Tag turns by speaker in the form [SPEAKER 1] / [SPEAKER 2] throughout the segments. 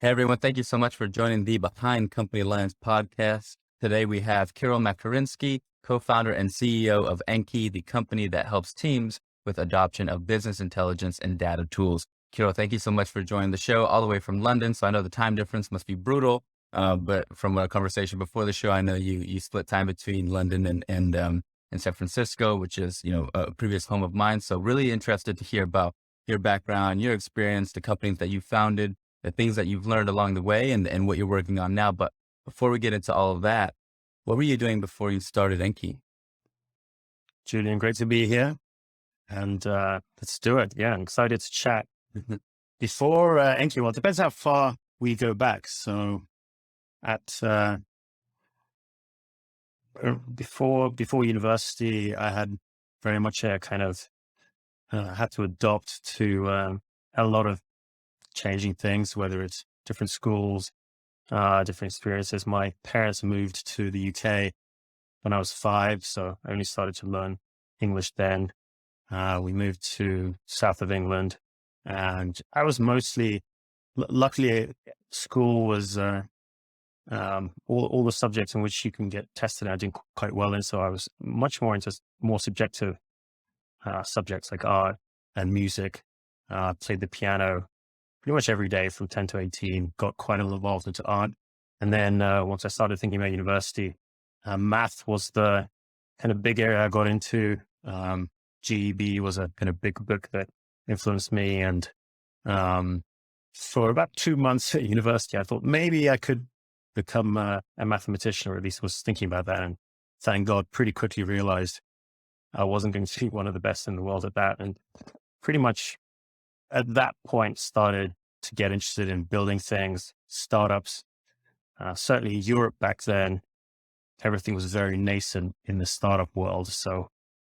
[SPEAKER 1] Hey everyone, thank you so much for joining the Behind Company Lens podcast. Today we have Kirill Makharinsky, co-founder and CEO of Enki, the company that helps teams with adoption of business intelligence and data tools. Kirill, thank you so much for joining the show all the way from London. So I know the time difference must be brutal, but from a conversation before the show, I know you split time between London and San Francisco, which is a previous home of mine. So really interested to hear about your background, your experience, the companies that you founded, the things that you've learned along the way and what you're working on now. But before we get into all of that, what were you doing before you started Enki?
[SPEAKER 2] Julian, great to be here. And let's do it. Yeah, I'm excited to chat. Before Enki, well, it depends how far we go back. So at before university, I had very much a kind of had to adopt to a lot of changing things, whether it's different schools, different experiences. My parents moved to the UK when I was 5, so I only started to learn English then. We moved to south of England, and I was mostly, luckily, school was all the subjects in which you can get tested. I did quite well in, so I was much more into more subjective subjects like art and music. Played the piano pretty much every day from 10 to 18. Got quite involved into art, and then once I started thinking about university, math was the kind of big area I got into. GEB was a kind of big book that influenced me. And for about 2 months at university, I thought maybe I could become a mathematician, or at least was thinking about that. And thank God, pretty quickly realized I wasn't going to be one of the best in the world at that. And pretty much at that point started to get interested in building things, startups. Certainly Europe back then, everything was very nascent in the startup world. So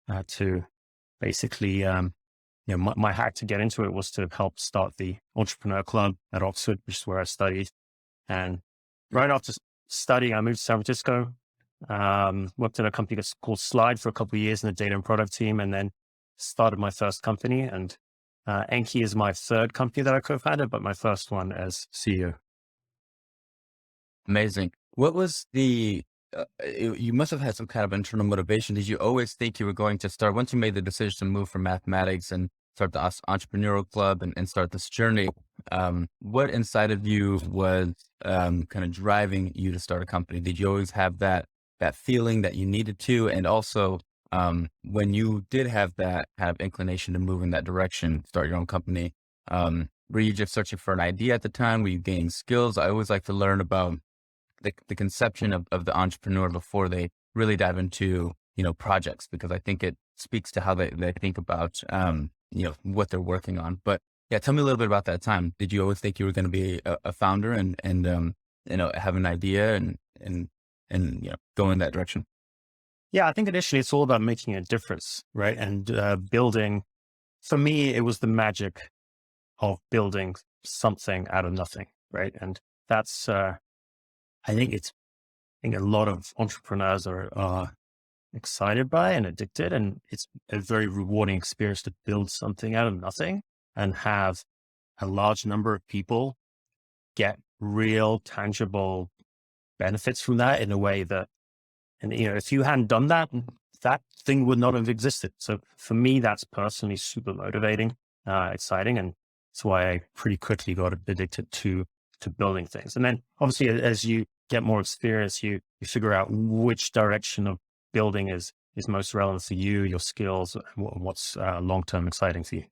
[SPEAKER 2] I had to basically, my hack to get into it was to help start the Entrepreneur Club at Oxford, which is where I studied. And right after studying, I moved to San Francisco, worked at a company that's called Slide for a couple of years in the data and product team, and then started my first company. And Enki is my third company that I co-founded, but my first one as CEO.
[SPEAKER 1] Amazing. What was you must have had some kind of internal motivation. Did you always think you were going to start, once you made the decision to move from mathematics and start the entrepreneurial club and start this journey, what inside of you was kind of driving you to start a company? Did you always have that feeling that you needed to? And also, when you did have that kind of inclination to move in that direction, start your own company, were you just searching for an idea at the time? Were you gaining skills? I always like to learn about the conception of the entrepreneur before they really dive into, projects, because I think it speaks to how they think about, what they're working on. But yeah, tell me a little bit about that time. Did you always think you were going to be a founder and have an idea and go in that direction?
[SPEAKER 2] Yeah, I think initially it's all about making a difference, right? And building, for me, it was the magic of building something out of nothing, right? And that's, I think a lot of entrepreneurs are excited by and addicted, and it's a very rewarding experience to build something out of nothing and have a large number of people get real, tangible benefits from that in a way that, and if you hadn't done that, that thing would not have existed. So for me, that's personally super motivating, exciting, and that's why I pretty quickly got addicted to building things. And then obviously, as you get more experience, you figure out which direction of building is most relevant for you, your skills, and what's long-term exciting for you.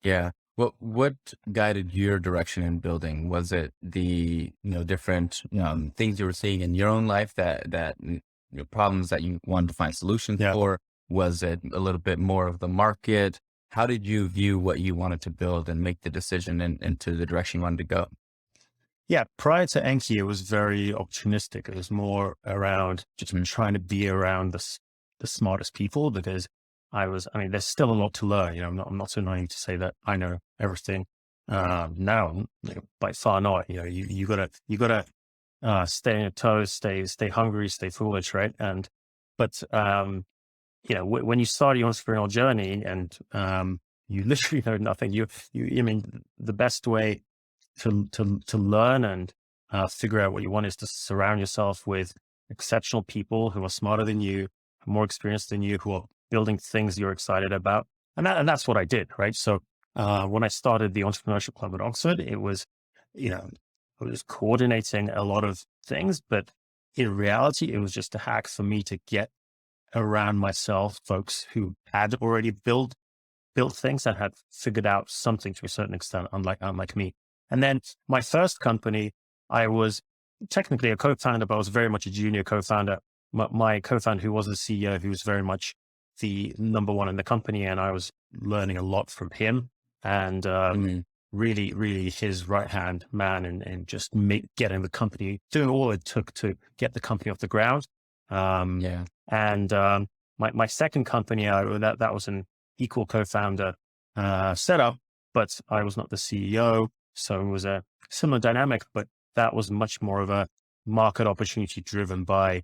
[SPEAKER 1] Yeah. What guided your direction in building? Was it the, different things you were seeing in your own life that problems that you wanted to find solutions
[SPEAKER 2] Yeah.
[SPEAKER 1] for? Was it a little bit more of the market? How did you view what you wanted to build and make the decision into the direction you wanted to go?
[SPEAKER 2] Yeah, prior to Enki, it was very opportunistic. It was more around just trying to be around the smartest people, because there's still a lot to learn. I'm not so naive to say that I know everything. Now, by far not. You gotta stay on your toes, stay hungry, stay foolish, right? But when you start your entrepreneurial journey and you literally know nothing, the best way to learn and figure out what you want is to surround yourself with exceptional people who are smarter than you, more experienced than you, who are building things you're excited about. And that's what I did, right? So when I started the Entrepreneurship Club at Oxford, it was, you know, I was coordinating a lot of things, but in reality, it was just a hack for me to get around myself folks who had already built things and had figured out something to a certain extent, unlike me. And then my first company, I was technically a co-founder, but I was very much a junior co-founder. My co-founder, who was the CEO, who was very much the number one in the company, and I was learning a lot from him, and
[SPEAKER 1] Mm,
[SPEAKER 2] really, really his right hand man, and just getting the company, doing all it took to get the company off the ground. Um,
[SPEAKER 1] yeah.
[SPEAKER 2] and my second company, that was an equal co-founder setup, but I was not the CEO, so it was a similar dynamic, but that was much more of a market opportunity driven by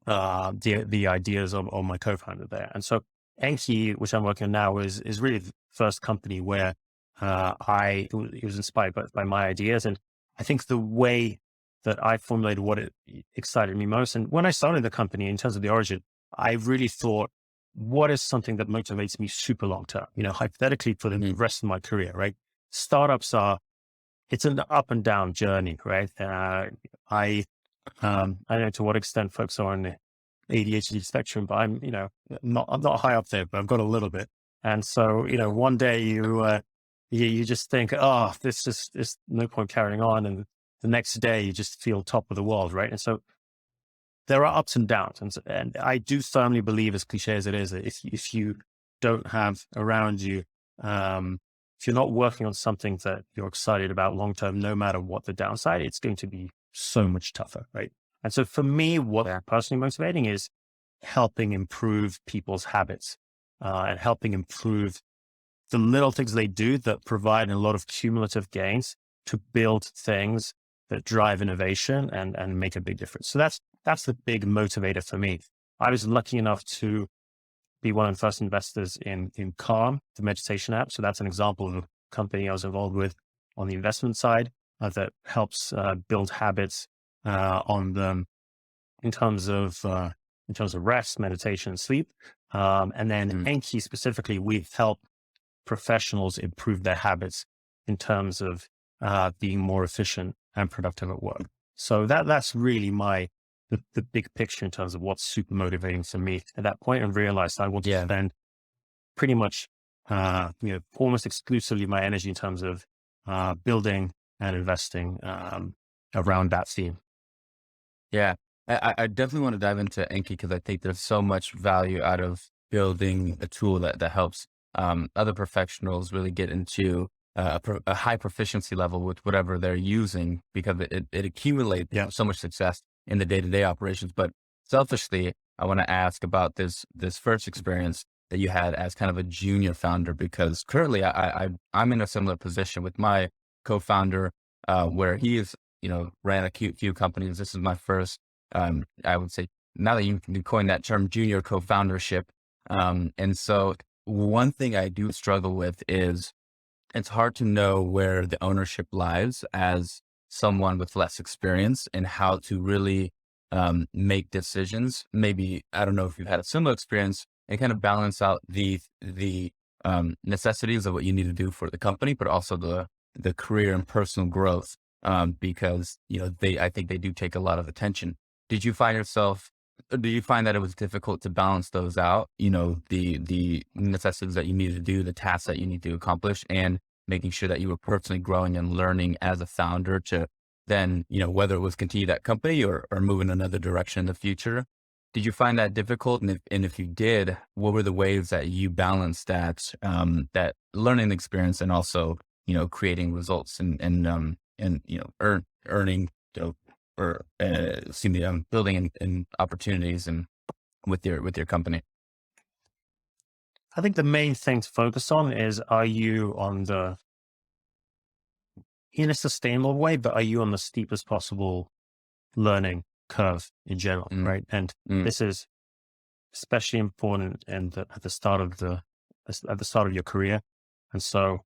[SPEAKER 2] the ideas of my co-founder there. And so Enki, which I'm working on now, is really the first company where it was inspired by my ideas. And I think the way that I formulated what it excited me most. And when I started the company, in terms of the origin, I really thought, what is something that motivates me super long term? Hypothetically for the
[SPEAKER 1] Mm,
[SPEAKER 2] rest of my career, right? Startups it's an up and down journey, right? I don't know to what extent folks are on the ADHD spectrum, but I'm not high up there, but I've got a little bit. And so, one day you just think, oh, this no point carrying on. And the next day you just feel top of the world. Right. And so there are ups and downs. And I do firmly believe, as cliche as it is, that if you don't have around you, if you're not working on something that you're excited about long term, no matter what the downside, it's going to be so much tougher, right? And so for me, what's personally motivating is helping improve people's habits and helping improve the little things they do that provide a lot of cumulative gains to build things that drive innovation and make a big difference. So that's the big motivator for me. I was lucky enough to be one of the first investors in Calm, the meditation app. So that's an example of a company I was involved with on the investment side that helps build habits on them in terms of rest, meditation, and sleep. And then
[SPEAKER 1] mm,
[SPEAKER 2] Enki specifically, we've helped professionals improve their habits in terms of being more efficient and productive at work. So that's really the big picture in terms of what's super motivating for me at that point, and realized I want to
[SPEAKER 1] yeah.
[SPEAKER 2] spend pretty much, almost exclusively my energy in terms of building and investing around that theme.
[SPEAKER 1] Yeah, I definitely want to dive into Enki because I think there's so much value out of building a tool that helps other professionals really get into a high proficiency level with whatever they're using because it accumulates
[SPEAKER 2] Yeah.
[SPEAKER 1] so much success in the day-to-day operations. But selfishly, I want to ask about this first experience that you had as kind of a junior founder because currently I'm in a similar position with my co-founder where he is ran a few companies. This is my first, I would say, now that you can coin that term, junior co-foundership. And so one thing I do struggle with is it's hard to know where the ownership lies as someone with less experience and how to really make decisions. Maybe, I don't know if you've had a similar experience and kind of balance out the necessities of what you need to do for the company, but also the career and personal growth because I think they do take a lot of attention. Did you find yourself? Do you find that it was difficult to balance those out? The necessities that you need to do, the tasks that you need to accomplish, and making sure that you were personally growing and learning as a founder to then whether it was continue that company or move in another direction in the future. Did you find that difficult? And if you did, what were the ways that you balanced that learning experience and also creating results and earning or building in opportunities and with your company.
[SPEAKER 2] I think the main thing to focus on is, are you in a sustainable way, but are you on the steepest possible learning curve in general,
[SPEAKER 1] Mm,
[SPEAKER 2] right? And
[SPEAKER 1] mm,
[SPEAKER 2] this is especially important at the start of your career. And so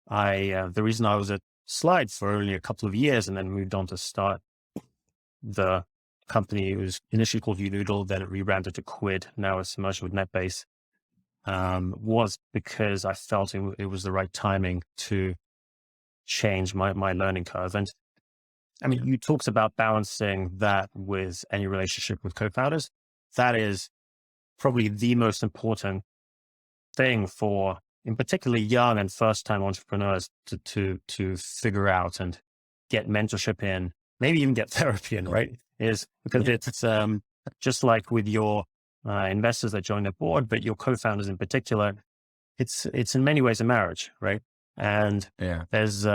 [SPEAKER 2] the reason I was at slide for only a couple of years and then moved on to start the company. It was initially called Unoodle, then it rebranded to Quid. Now it's merged with NetBase. Was because I felt it was the right timing to change my learning curve. And I mean, you talked about balancing that with any relationship with co-founders. That is probably the most important thing for, in particularly young and first-time entrepreneurs to figure out and get mentorship in, maybe even get therapy in, right? Is because it's just like with your investors that join the board, but your co-founders in particular, it's in many ways a marriage, right? And there's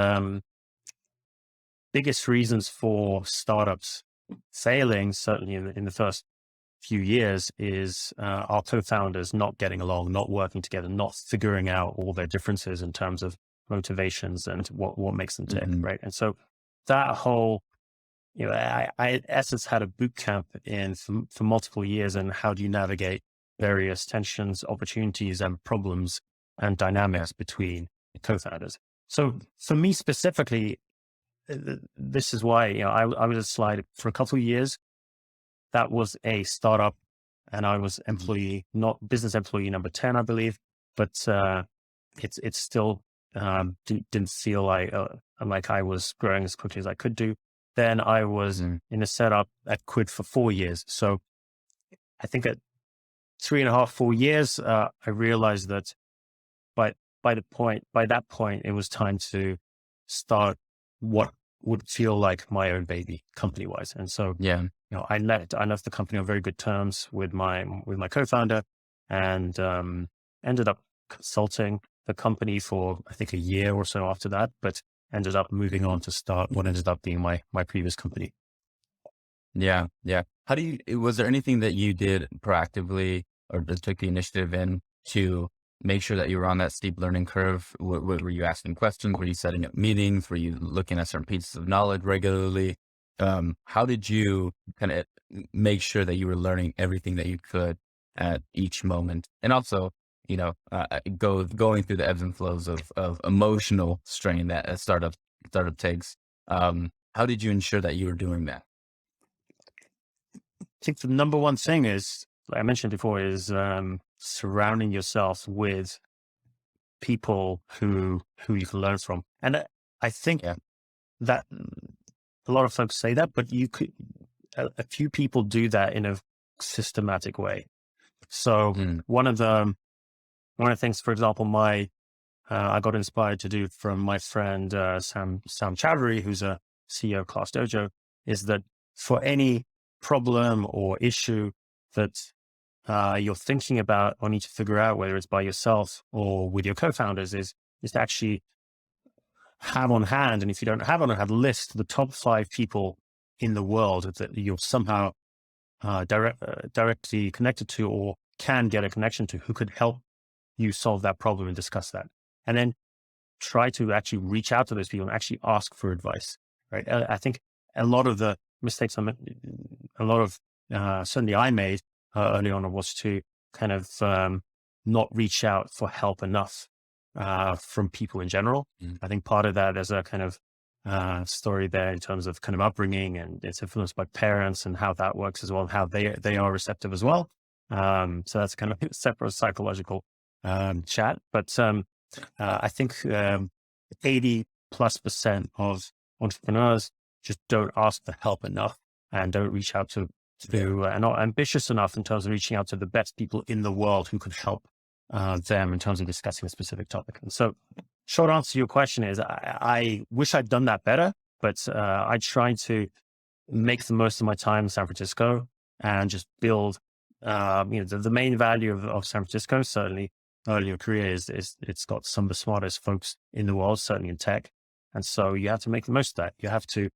[SPEAKER 2] biggest reasons for startups failing, certainly in the first few years, is our co-founders not getting along, not working together, not figuring out all their differences in terms of motivations and what makes them tick, right? And so that whole, I in essence had a boot camp for multiple years, and how do you navigate various tensions, opportunities, and problems and dynamics between co-founders. So for me specifically, this is why, I was a Slide for a couple of years. That was a startup, and I was employee, not business employee number 10, I believe, but it's still didn't feel like I was growing as quickly as I could do. Then I was in a setup at Quid for 4 years. So I think at 3.5, 4 years, I realized that by that point, it was time to start what would feel like my own baby company wise. And so, I left the company on very good terms with my co-founder, and ended up consulting the company for, I think, a year or so after that, but ended up moving on to start what ended up being my previous company.
[SPEAKER 1] Yeah. Was there anything that you did proactively or that took the initiative in to make sure that you were on that steep learning curve? Were you asking questions? Were you setting up meetings? Were you looking at certain pieces of knowledge regularly? How did you kind of make sure that you were learning everything that you could at each moment? And also, going through the ebbs and flows of emotional strain that a startup takes. How did you ensure that you were doing that?
[SPEAKER 2] I think the number one thing is, like I mentioned before, is surrounding yourself with people who you can learn from. And I think that a lot of folks say that, but a few people do that in a systematic way. So one of the things, for example, I got inspired to do from my friend Sam Chowdhury, who's a CEO of Class Dojo, is that for any problem or issue that you're thinking about or need to figure out, whether it's by yourself or with your co-founders, is to actually have on hand. And if you don't have on hand, list the top 5 people in the world that you're somehow directly connected to or can get a connection to, who could help you solve that problem and discuss that. And then try to actually reach out to those people and actually ask for advice, right? I think a lot of the mistakes, certainly I made early on, was to kind of not reach out for help enough from people in general. I think part of that, there's a kind of story there in terms of kind of upbringing, and it's influenced by parents and how that works as well, and how they are receptive as well. So that's kind of a separate psychological chat. But I think 80+% of entrepreneurs just don't ask for help enough and don't reach out to and not ambitious enough in terms of reaching out to the best people in the world who could help them in terms of discussing a specific topic. And so, short answer to your question is, I wish I'd done that better, but I tried to make the most of my time in San Francisco and just build, the main value of San Francisco, certainly early in your career, is it's got some of the smartest folks in the world, certainly in tech. And so you have to make the most of that. You have to,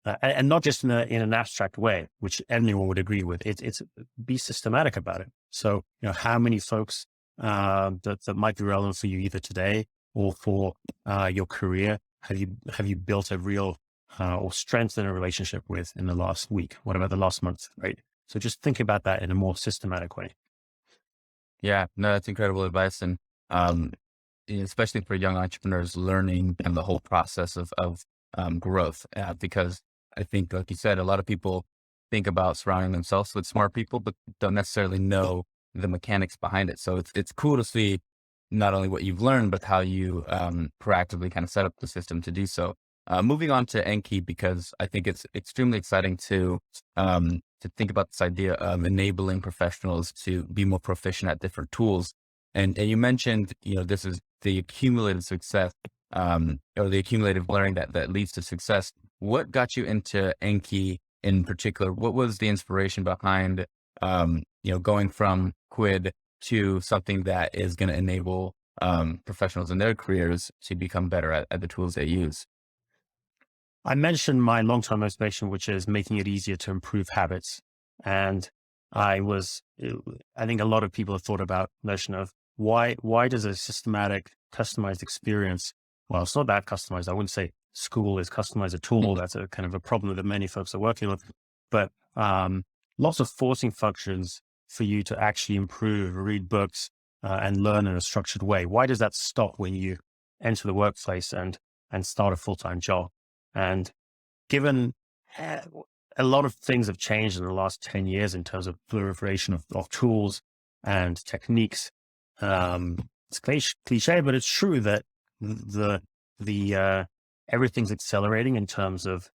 [SPEAKER 2] and not just in an abstract way, which anyone would agree with. It's be systematic about it. So, how many folks that might be relevant for you either today or for your career have you built a real or strengthened a relationship with in the last week? What about the last month, right? So just think about that in a more systematic way.
[SPEAKER 1] Yeah, no, that's incredible advice. And especially for young entrepreneurs, learning and the whole process of growth. Because I think, like you said, a lot of people think about surrounding themselves with smart people, but don't necessarily know the mechanics behind it. So it's cool to see not only what you've learned, but how you proactively kind of set up the system to do so. Moving on to Enki, because I think it's extremely exciting to think about this idea of enabling professionals to be more proficient at different tools. And you mentioned, this is the accumulated success, or the accumulative learning that leads to success. What got you into Enki in particular? What was the inspiration behind, going from Quid to something that is going to enable professionals in their careers to become better at the tools they use?
[SPEAKER 2] I mentioned my long-term motivation, which is making it easier to improve habits. And I think a lot of people have thought about the notion of why does a systematic, customized experience, well, it's not that customized. I wouldn't say school is customized at all. That's a kind of a problem that many folks are working on. But lots of forcing functions for you to actually improve, read books, and learn in a structured way. Why does that stop when you enter the workplace and start a full-time job? And given a lot of things have changed in the last 10 years in terms of proliferation of tools and techniques, it's cliche, but it's true that everything's accelerating in terms of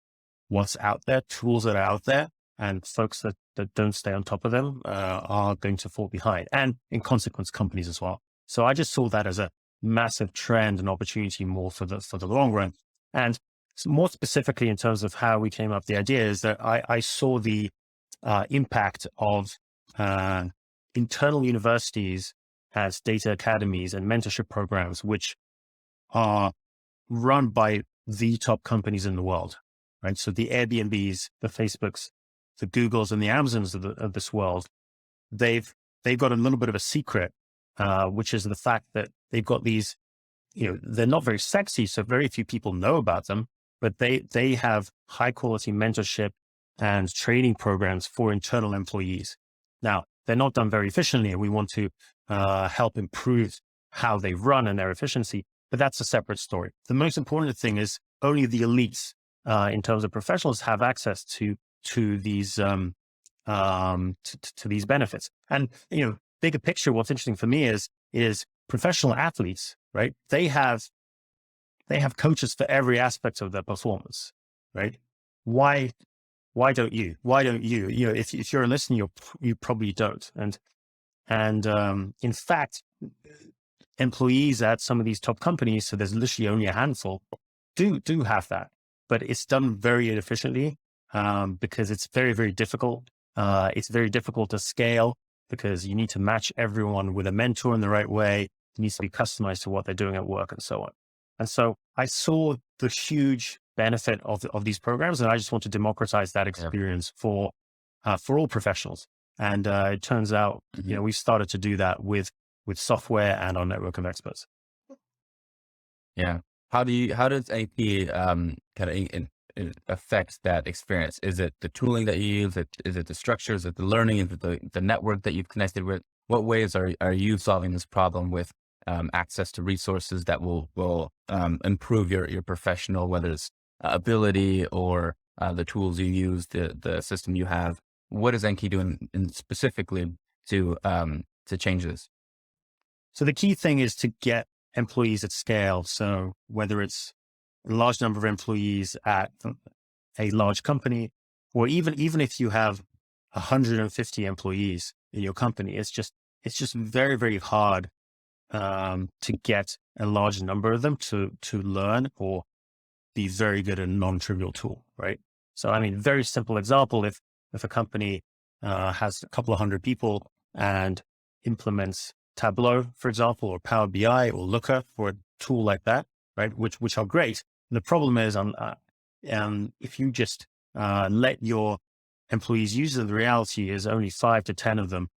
[SPEAKER 2] what's out there, tools that are out there, and folks that don't stay on top of them are going to fall behind, and in consequence, companies as well. So I just saw that as a massive trend and opportunity more for the long run. And more specifically, in terms of how we came up with the idea, is that I saw the impact of internal universities as data academies and mentorship programs, which are run by the top companies in the world, right? So the Airbnbs, the Facebooks, the Googles, and the Amazons of this world, they've got a little bit of a secret, which is the fact that they've got these, they're not very sexy, so very few people know about them, but they have high quality mentorship and training programs for internal employees. Now, they're not done very efficiently, and we want to help improve how they run and their efficiency, but that's a separate story. The most important thing is only the elites, in terms of professionals, have access to these to these benefits. And bigger picture, what's interesting for me is professional athletes, right? They have coaches for every aspect of their performance, right? Why don't you? Why don't you? If you're a listener, you probably don't. And in fact, employees at some of these top companies, so there's literally only a handful, do have that, but it's done very inefficiently, because it's very, very difficult. It's very difficult to scale because you need to match everyone with a mentor in the right way. It needs to be customized to what they're doing at work and so on. And so I saw the huge benefit of these programs, and I just want to democratize that experience for all professionals. And it turns out, we started to do that with software and our network of experts.
[SPEAKER 1] Yeah. How does AP kind of affect that experience? Is it the tooling that you use? Is it the structure? Is it the learning? Is it the network that you've connected with? What ways are you solving this problem with access to resources that will improve your professional, whether it's ability or the tools you use, the system you have? What is Enki doing specifically to change this?
[SPEAKER 2] So the key thing is to get employees at scale. So whether it's a large number of employees at a large company, or even if you have 150 employees in your company, it's just very, very hard to get a large number of them to learn or be very good at a non-trivial tool, right? So, very simple example, if a company has a couple of hundred people and implements Tableau, for example, or Power BI or Looker, or a tool like that, right? Which are great. And the problem is, if you just let your employees use it, the reality is only 5 to 10 of them,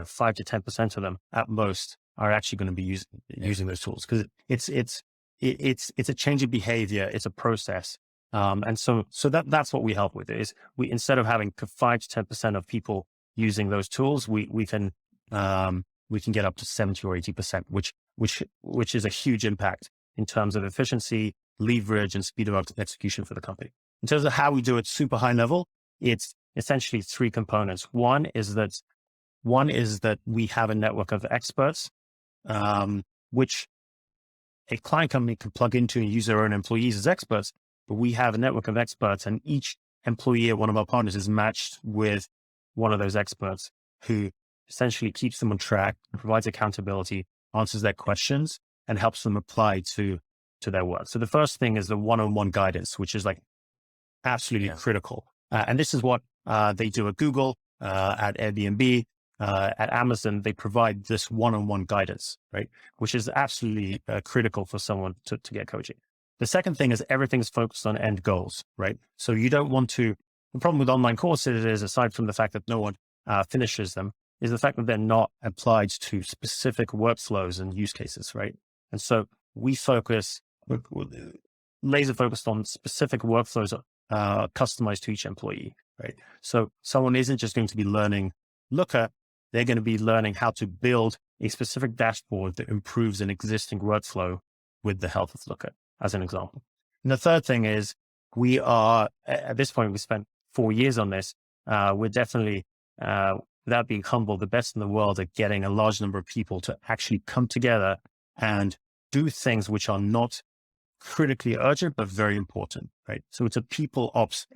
[SPEAKER 2] 5 to 10% of them at most are actually going to be using those tools, because it's a change of behavior. It's a process. And so that's what we help with, is instead of having 5 to 10% of people using those tools, we can get up to 70 or 80%, which which is a huge impact in terms of efficiency, leverage, and speed of execution for the company. In terms of how we do it super high level, it's essentially three components. One is that we have a network of experts, which a client company can plug into and use their own employees as experts, but we have a network of experts, and each employee at one of our partners is matched with one of those experts who essentially keeps them on track, provides accountability, answers their questions, and helps them apply to their work. So the first thing is the one-on-one guidance, which is like absolutely critical. And this is what they do at Google, at Airbnb, at Amazon. They provide this one-on-one guidance, right? Which is absolutely critical for someone to get coaching. The second thing is everything's focused on end goals, right? So you don't want to, the problem with online courses is, aside from the fact that no one finishes them, is the fact that they're not applied to specific workflows and use cases, right? And so we we're laser focused on specific workflows customized to each employee, right? So someone isn't just going to be learning Looker, they're going to be learning how to build a specific dashboard that improves an existing workflow with the help of Looker, as an example. And the third thing is we are, at this point, we spent 4 years on this. We're definitely, without being humble, the best in the world at getting a large number of people to actually come together and do things which are not critically urgent, but very important, right? So it's a people ops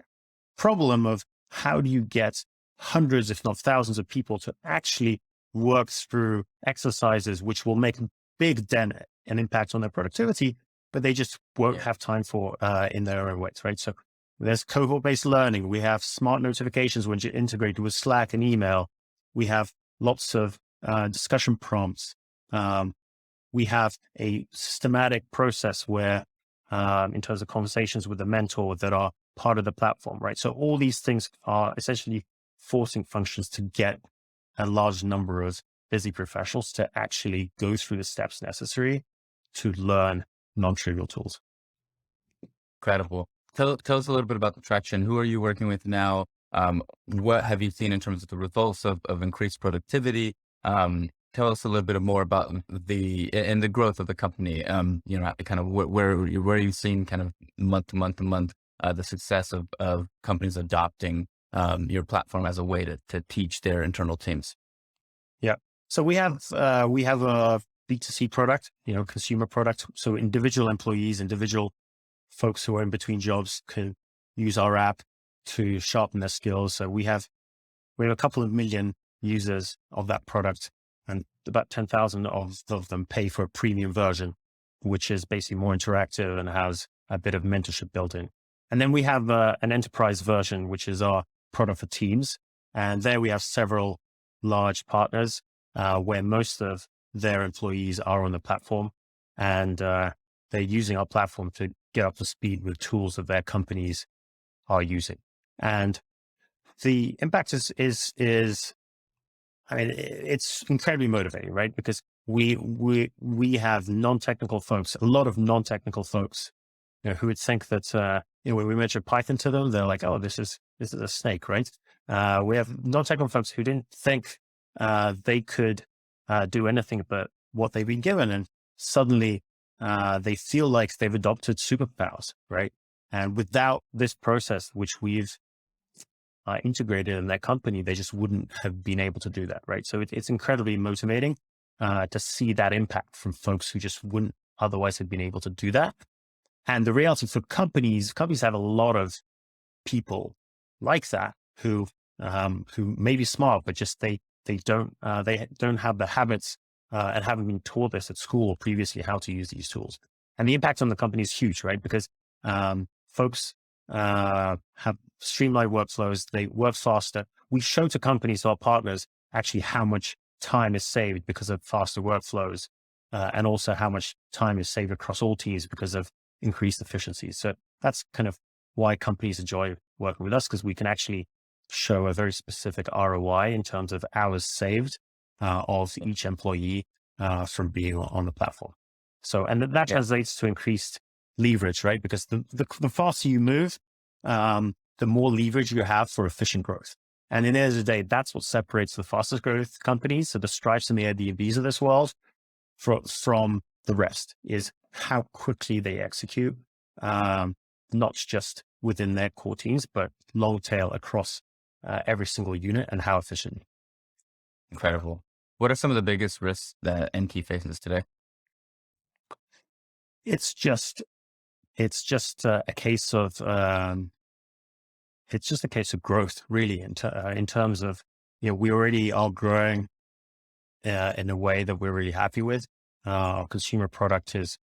[SPEAKER 2] problem of how do you get hundreds, if not thousands of people to actually work through exercises which will make a big dent and impact on their productivity, but they just won't have time for in their own ways, right? So there's cohort-based learning. We have smart notifications when you're integrated with Slack and email. We have lots of discussion prompts. We have a systematic process where, in terms of conversations with the mentor that are part of the platform, right? So all these things are essentially forcing functions to get a large number of busy professionals to actually go through the steps necessary to learn non-trivial tools.
[SPEAKER 1] Incredible. Tell us a little bit about the traction. Who are you working with now? What have you seen in terms of the results of increased productivity? Tell us a little bit more about the growth of the company. Kind of where are you seeing kind of month to month the success of companies adopting your platform as a way to teach their internal teams?
[SPEAKER 2] Yeah. So we have a B2C product, consumer product. So individual employees, individual folks who are in between jobs can use our app to sharpen their skills. So we have a couple of million users of that product, and about 10,000 of them pay for a premium version, which is basically more interactive and has a bit of mentorship built in. And then we have an enterprise version, which is our product for teams. And there we have several large partners where most of their employees are on the platform, and they're using our platform to get up to speed with tools that their companies are using. And the impact is it's incredibly motivating, right? Because we have non-technical folks, a lot of non-technical folks, who would think that, when we mention Python to them, they're like, oh, this is a snake, right? We have non-technical folks who didn't think they could do anything but what they've been given. And suddenly they feel like they've adopted superpowers, right? And without this process, which we've integrated in their company, they just wouldn't have been able to do that, right? So it's incredibly motivating to see that impact from folks who just wouldn't otherwise have been able to do that. And the reality for companies have a lot of people like that who may be smart, but just they don't have the habits and haven't been taught this at school or previously how to use these tools. And the impact on the company is huge, right? Because folks have streamlined workflows, they work faster. We show to companies, our partners, actually how much time is saved because of faster workflows, and also how much time is saved across all teams because of increased efficiency. So that's kind of why companies enjoy working with us, because we can actually show a very specific ROI in terms of hours saved of each employee from being on the platform. So, and that translates to increased leverage, right? Because the faster you move, the more leverage you have for efficient growth. And in the end of the day, that's what separates the fastest growth companies. So the Stripes and the Airbnbs of this world from the rest is how quickly they execute, not just within their core teams, but long tail across every single unit, and how efficient.
[SPEAKER 1] Incredible. What are some of the biggest risks that Enki faces today?
[SPEAKER 2] It's just a case of it's just a case of growth, really, in terms of, we already are growing in a way that we're really happy with. Our consumer product is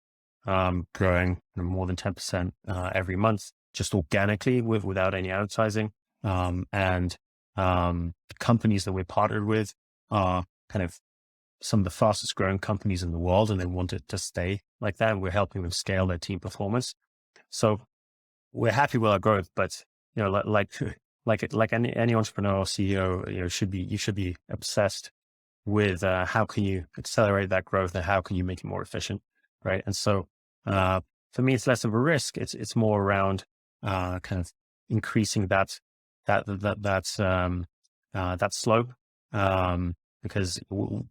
[SPEAKER 2] growing more than 10% every month, just organically without any advertising. And the companies that we're partnered with are kind of some of the fastest growing companies in the world, and they want it to stay like that. And we're helping them scale their team performance. So we're happy with our growth, but like any entrepreneur or CEO, you should be obsessed with how can you accelerate that growth and how can you make it more efficient, right? And so for me, it's less of a risk. It's more around kind of increasing that slope, because we're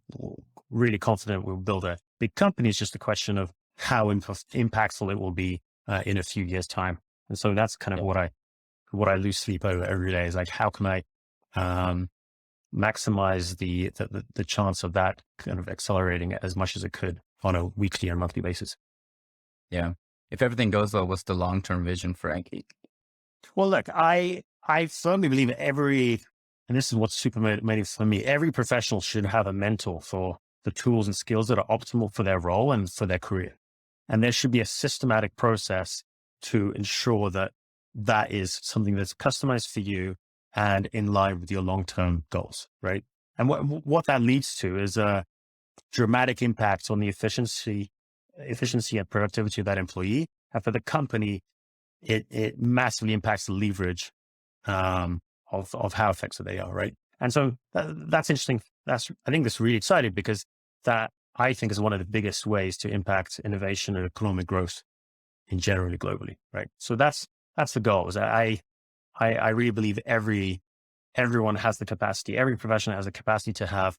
[SPEAKER 2] really confident we'll build a big company. It's just a question of how impactful it will be in a few years' time. And so that's kind of what I lose sleep over every day, is like, how can I maximize the chance of that kind of accelerating as much as it could on a weekly and monthly basis.
[SPEAKER 1] Yeah. If everything goes well, what's the long-term vision for Enki?
[SPEAKER 2] Well, look, I firmly believe and this is what's super motivating for me, every professional should have a mentor for the tools and skills that are optimal for their role and for their career. And there should be a systematic process to ensure that that is something that's customized for you and in line with your long-term goals, right? And what that leads to is a dramatic impact on the efficiency and productivity of that employee. And for the company, it massively impacts the leverage of how effective they are, right? And so that's interesting. I think that's really exciting, because that, I think, is one of the biggest ways to impact innovation and economic growth in generally globally, right? So that's the goal. Is I really believe everyone has the capacity, every professional has the capacity to have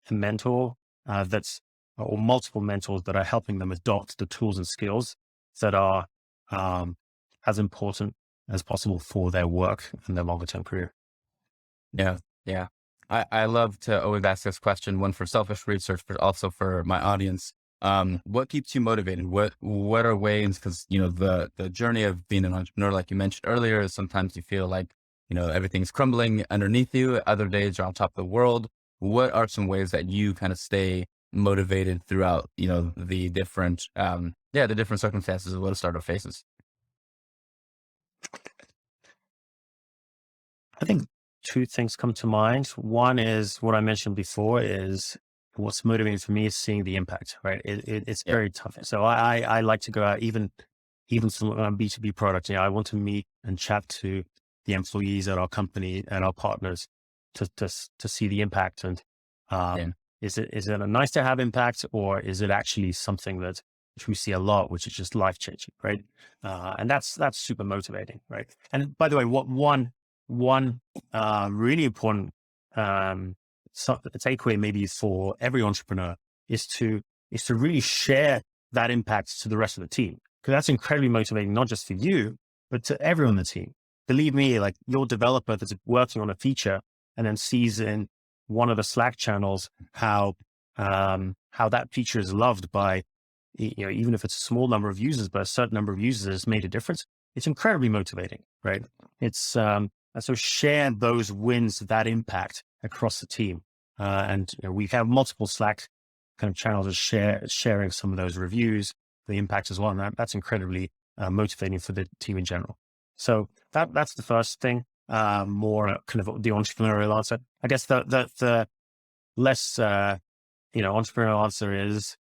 [SPEAKER 2] a mentor or multiple mentors that are helping them adopt the tools and skills that are as important as possible for their work and their longer term career.
[SPEAKER 1] Yeah. Yeah. I love to always ask this question, one for selfish research, but also for my audience. What keeps you motivated? What are ways, because, the journey of being an entrepreneur, like you mentioned earlier, is sometimes you feel like, everything's crumbling underneath you. Other days you're on top of the world. What are some ways that you kind of stay motivated throughout, the different circumstances of what a startup faces?
[SPEAKER 2] I think two things come to mind. One is what I mentioned before, is what's motivating for me is seeing the impact, right? It's very tough. So I like to go out, even some B2B product. I want to meet and chat to the employees at our company and our partners to see the impact. And is it a nice to have impact, or is it actually something that which we see a lot, which is just life changing, right? And that's super motivating, right? And by the way, one really important takeaway maybe for every entrepreneur is to really share that impact to the rest of the team, because that's incredibly motivating, not just for you, but to everyone on the team. Believe me, like your developer that's working on a feature and then sees in one of the Slack channels how that feature is loved by, even if it's a small number of users, but a certain number of users has made a difference. It's incredibly motivating, right? It's and so share those wins, that impact across the team. And we have multiple Slack kind of channels of sharing some of those reviews, the impact as well. And that's incredibly motivating for the team in general. So that's the first thing, more kind of the entrepreneurial answer. I guess the less, entrepreneurial answer is,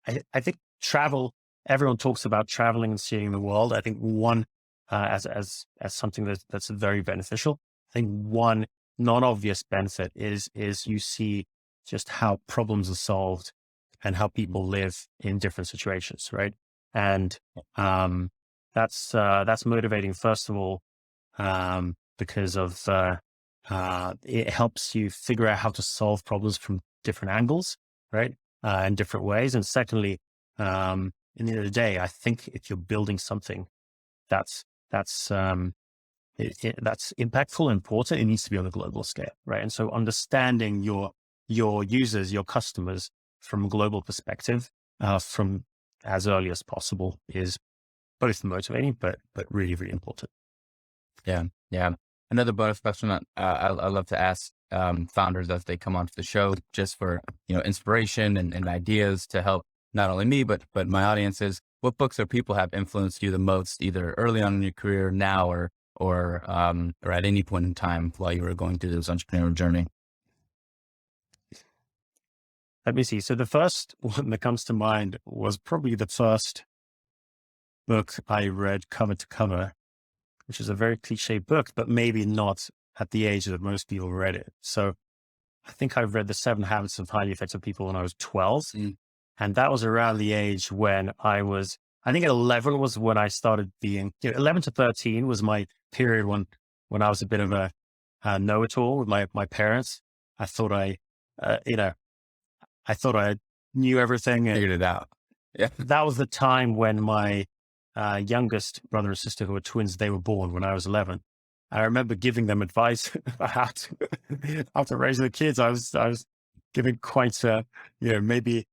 [SPEAKER 2] I think travel. Everyone talks about traveling and seeing the world. I think one, as something that's very beneficial. I think one non-obvious benefit is you see just how problems are solved and how people live in different situations, right? And that's motivating, first of all, because of it helps you figure out how to solve problems from different angles, right? in different ways. And secondly, in the end of the day, I think if you're building something that's that's that's impactful and important, it needs to be on a global scale, right? And so understanding your users, your customers from a global perspective, from as early as possible is both motivating, but really, really important.
[SPEAKER 1] Yeah. Yeah. Another bonus question that I love to ask founders as they come onto the show, just for, inspiration and ideas to help not only me, but my audiences. What books or people have influenced you the most, either early on in your career, now, or at any point in time while you were going through this entrepreneurial journey?
[SPEAKER 2] Let me see. So the first one that comes to mind was probably the first book I read cover to cover, which is a very cliche book, but maybe not at the age that most people read it. So I think I read The 7 Habits of Highly Effective People when I was 12. And that was around the age when I think at 11 was when I started being, 11 to 13 was my period when I was a bit of a know-it-all with my parents. I thought I thought I knew everything. And
[SPEAKER 1] Figured it out. Yeah.
[SPEAKER 2] that was the time when my youngest brother and sister, who were twins, they were born when I was 11. I remember giving them advice about how to raise the kids. I was giving quite, maybe,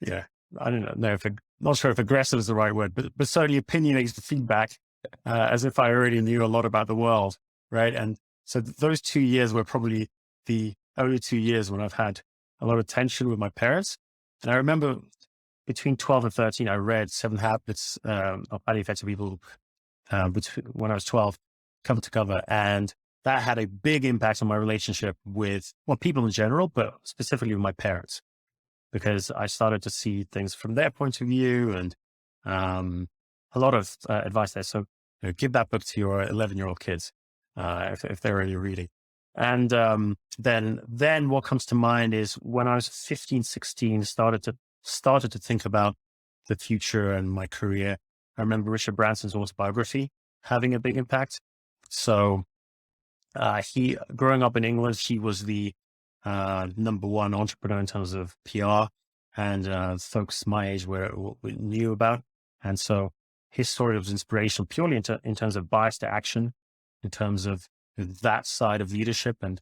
[SPEAKER 2] I don't know if, not sure if aggressive is the right word, but certainly opinionated feedback, as if I already knew a lot about the world. Right. And so those 2 years were probably the only 2 years when I've had a lot of tension with my parents. And I remember between 12 and 13, I read 7 Habits of Highly Effective People when I was 12, cover to cover. And that had a big impact on my relationship with, well, people in general, but specifically with my parents, because I started to see things from their point of view and a lot of advice there. So give that book to your 11-year-old kids if they're already reading. And then what comes to mind is when I was 15, 16, started to think about the future and my career. I remember Richard Branson's autobiography having a big impact. So growing up in England, he was the number one entrepreneur in terms of PR, and folks my age we knew about. And so his story was inspirational purely in terms of bias to action, in terms of that side of leadership and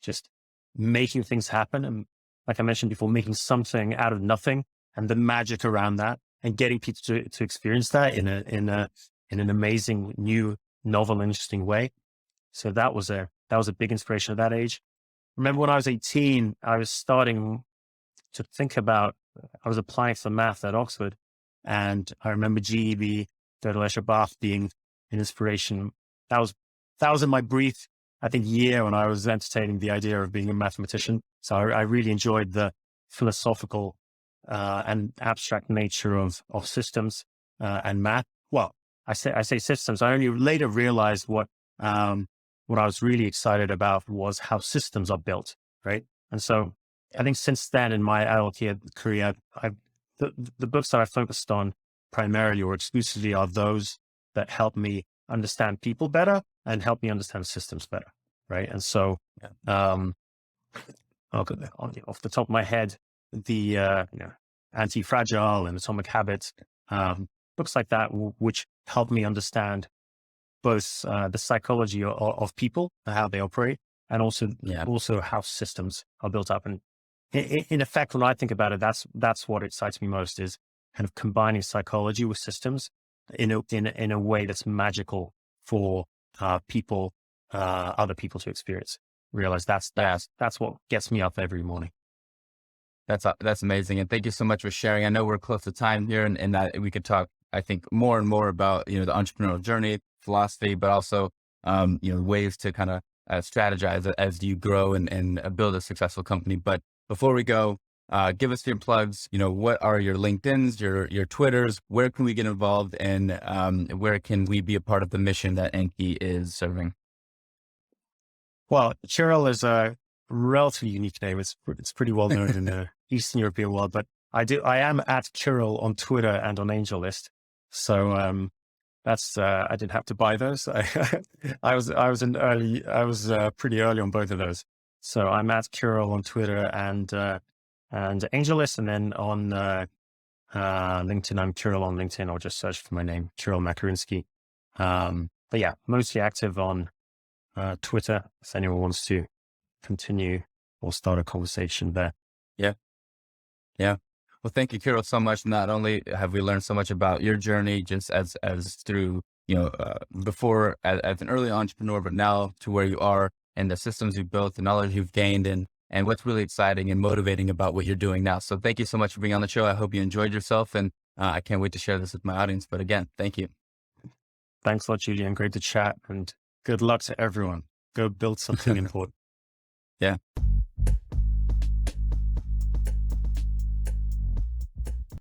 [SPEAKER 2] just making things happen. And like I mentioned before, making something out of nothing and the magic around that, and getting people to experience that in an amazing, new, novel, interesting way. So that was a big inspiration at that age. Remember when I was 18, I was starting to think about, I was applying for math at Oxford, and I remember GEB, Gödel, Escher, Bach being an inspiration. That was in my brief, I think, year when I was entertaining the idea of being a mathematician. So I really enjoyed the philosophical and abstract nature of systems and math. Well, I say systems. I only later realized what I was really excited about was how systems are built, right? And so I think since then in my adult career, the books that I focused on primarily or exclusively are those that help me understand people better and help me understand systems better, right? And so, off the top of my head, the Anti-Fragile and Atomic Habits, books like that, which help me understand both the psychology of people, how they operate, and also how systems are built up. And in effect, when I think about it, that's what excites me most, is kind of combining psychology with systems in a way that's magical for people, other people to experience. Realize that's what gets me up every morning.
[SPEAKER 1] That's amazing. And thank you so much for sharing. I know we're close to time here, and that we could talk, I think, more and more about, the entrepreneurial journey, philosophy, but also, ways to kind of strategize as you grow and build a successful company. But before we go, give us your plugs. What are your LinkedIns, your Twitters? Where can we get involved, and where can we be a part of the mission that Enki is serving?
[SPEAKER 2] Well, Kirill is a relatively unique name. It's pretty well known in the Eastern European world, but I am at Kirill on Twitter and on AngelList. So that's I didn't have to buy those. I was pretty early on both of those. So I'm at Kirill on Twitter and and AngelList. And then on LinkedIn, I'm Kirill on LinkedIn, or just search for my name, Kirill Makharinsky. But yeah, mostly active on Twitter if anyone wants to continue or start a conversation there.
[SPEAKER 1] Yeah. Yeah. Well, thank you, Kirill, so much. Not only have we learned so much about your journey, just as through, before as an early entrepreneur, but now to where you are and the systems you've built, the knowledge you've gained, and what's really exciting and motivating about what you're doing now. So thank you so much for being on the show. I hope you enjoyed yourself, and I can't wait to share this with my audience. But again, thank you.
[SPEAKER 2] Thanks a lot, Julian. Great to chat, and good luck to everyone. Go build something important.
[SPEAKER 1] Yeah.